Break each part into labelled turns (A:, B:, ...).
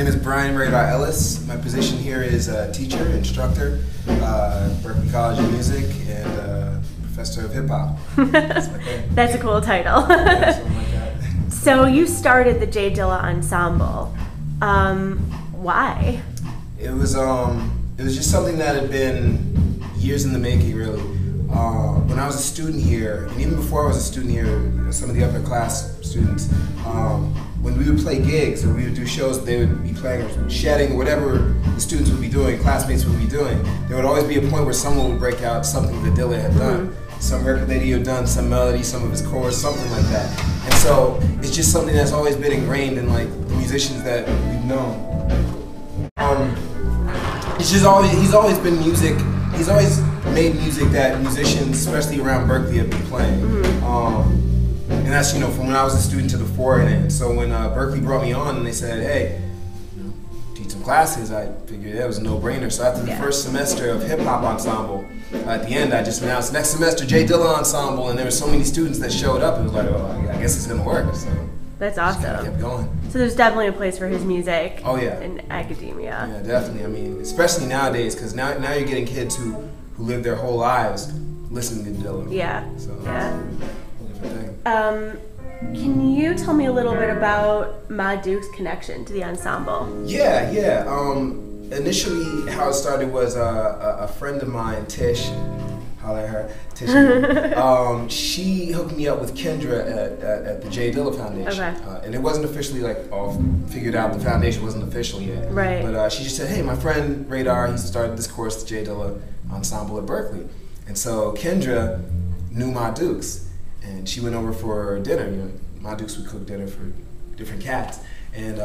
A: name is Brian Raydar Ellis. My position here is teacher, instructor, Berklee College of Music, and professor of hip hop.
B: That's a cool title.
A: Yeah, something like that.
B: So you started the J Dilla Ensemble. Why?
A: It was just something that had been years in the making, really. When I was a student here, and even before I was a student here, some of the upper class students, when we would play gigs or we would do shows, they would be playing or shedding, whatever the students would be doing, classmates would be doing, there would always be a point where someone would break out something that Dilla had done. Some record that he had done, some melody, some of his chorus, something like that. And so it's just something that's always been ingrained in like the musicians that we've known. It's just he's always been music. He's always made music that musicians, especially around Berklee, have been playing. And that's, you know, from when I was a student to the fore end. So when Berklee brought me on and they said, hey, teach some classes, I figured that was a no-brainer. So after the first semester of hip-hop ensemble, at the end I just announced next semester J Dilla Ensemble, and there were so many students that showed up. It was like, oh, I guess it's gonna work. So
B: that's awesome.
A: Just kept going.
B: So there's definitely a place for his music.
A: Oh yeah.
B: In academia.
A: Yeah, definitely. I mean, especially nowadays, because now you're getting kids who live their whole lives listening to Dilla.
B: Yeah.
A: So
B: yeah.
A: Different thing.
B: Can you tell me a little bit about Ma Duke's connection to the ensemble?
A: Yeah. Initially, how it started was a friend of mine, Tish. Holla at her, Tish. She hooked me up with Kendra at the J Dilla Foundation.
B: Okay.
A: And it wasn't officially like all figured out. The foundation wasn't official yet.
B: Right.
A: But she just said, hey, my friend Raydar, he started this course, the J Dilla Ensemble at Berklee. And so Kendra knew Ma Dukes. And she went over for dinner. You know, Ma Dukes would cook dinner for different cats. And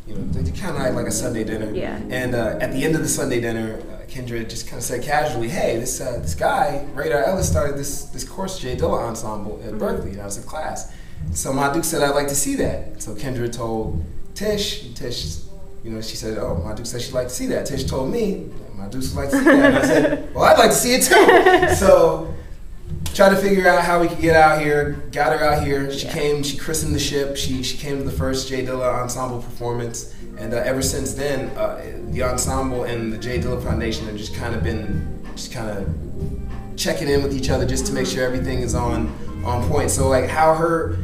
A: you know, they kind of like a Sunday dinner.
B: Yeah.
A: And at the end of the Sunday dinner, Kendra just kind of said casually, "Hey, this guy, Raydar Ellis, started this course, J Dilla Ensemble at Berklee." And I was in class. So Ma Duke said, "I'd like to see that." So Kendra told Tish, you know, she said, "Oh, Ma Duke said she'd like to see that." Tish told me, "Ma Duke would like to see that." And I said, "Well, I'd like to see it too." So tried to figure out how we could get out here, got her out here. She came, she christened the ship, she came to the first J Dilla Ensemble performance, and ever since then, the ensemble and the J Dilla Foundation have just kind of been, checking in with each other just to make sure everything is on point. So like how her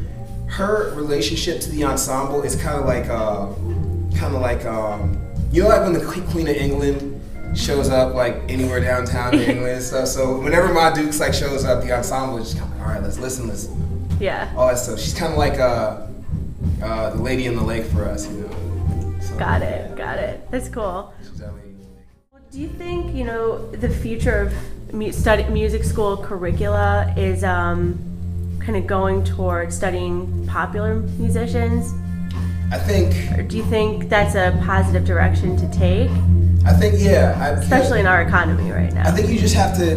A: relationship to the ensemble is kind of like, you know, like when the Queen of England shows up like anywhere downtown in England and stuff. So whenever Ma Dukes like shows up, the ensemble is just kind of like, all right, let's listen.
B: Yeah.
A: All that stuff. She's kind of like the lady in the lake for us, you know. So,
B: got it. That's cool. Do you think, you know, the future of music school curricula is kind of going towards studying popular musicians?
A: I think.
B: Or do you think that's a positive direction to take?
A: I think, yeah.
B: Especially in our economy right now.
A: I think you just have to,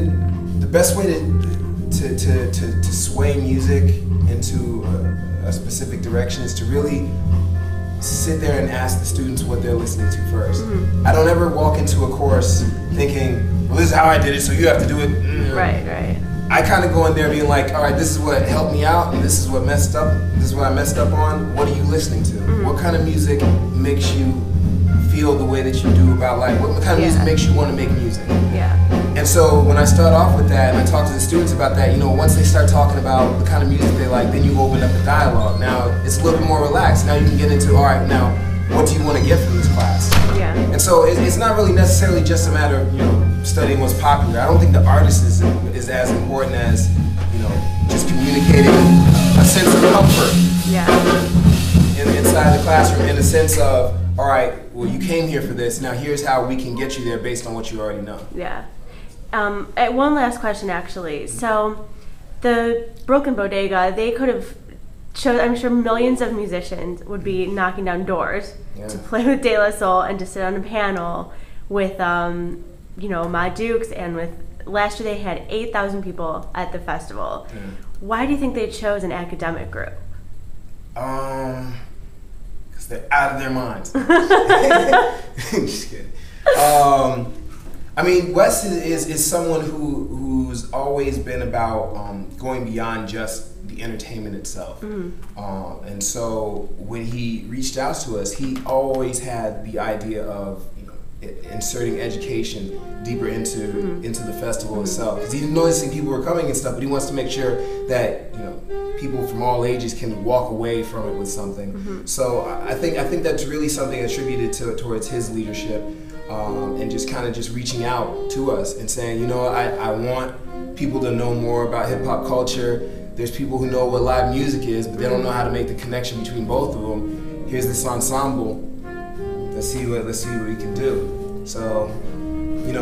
A: the best way to sway music into a specific direction is to really sit there and ask the students what they're listening to first. I don't ever walk into a course thinking, well, this is how I did it, so you have to do it.
B: Right.
A: I kind of go in there being like, all right, this is what helped me out, and this is what messed up. This is what I messed up on. What are you listening to? What kind of music makes you feel the way that you do about life? What kind of music makes you want to make music?
B: Yeah.
A: And so when I start off with that and I talk to the students about that, you know, once they start talking about the kind of music they like, then you open up a dialogue. Now it's a little bit more relaxed. Now you can get into, all right, now what do you want to get from this class? Yeah. And so it's not really necessarily just a matter of, you know, studying what's popular. I don't think the artist is as important as, you know, just communicating a sense of comfort. Yeah. Inside the classroom, in a sense of, all right, well, you came here for this. Now here's how we can get you there based on what you already know.
B: Yeah. One last question, actually. So, the Broken Bodega, they could have showed, I'm sure millions of musicians would be knocking down doors to play with De La Soul and to sit on a panel with, you know, Ma Dukes, and with, last year they had 8,000 people at the festival. Why do you think they chose an academic group?
A: Because they're out of their minds. Just kidding. I mean, Wes is someone who's always been about going beyond just the the entertainment itself. And so when he reached out to us, he always had the idea of inserting education deeper into the festival itself, because he's noticing people were coming and stuff, but he wants to make sure that people from all ages can walk away from it with something. So I think that's really something attributed towards his leadership, and just kind of just reaching out to us and saying, I want people to know more about hip hop culture. There's people who know what live music is, but they don't know how to make the connection between both of them. Here's this ensemble. Let's see what we can do. So,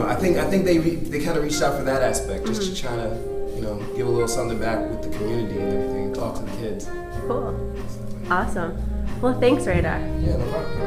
A: I think they kind of reached out for that aspect, just to try to, give a little something back with the community and everything, and talk to the kids.
B: Cool. Awesome. Well, thanks, Raydar.
A: Yeah, no problem.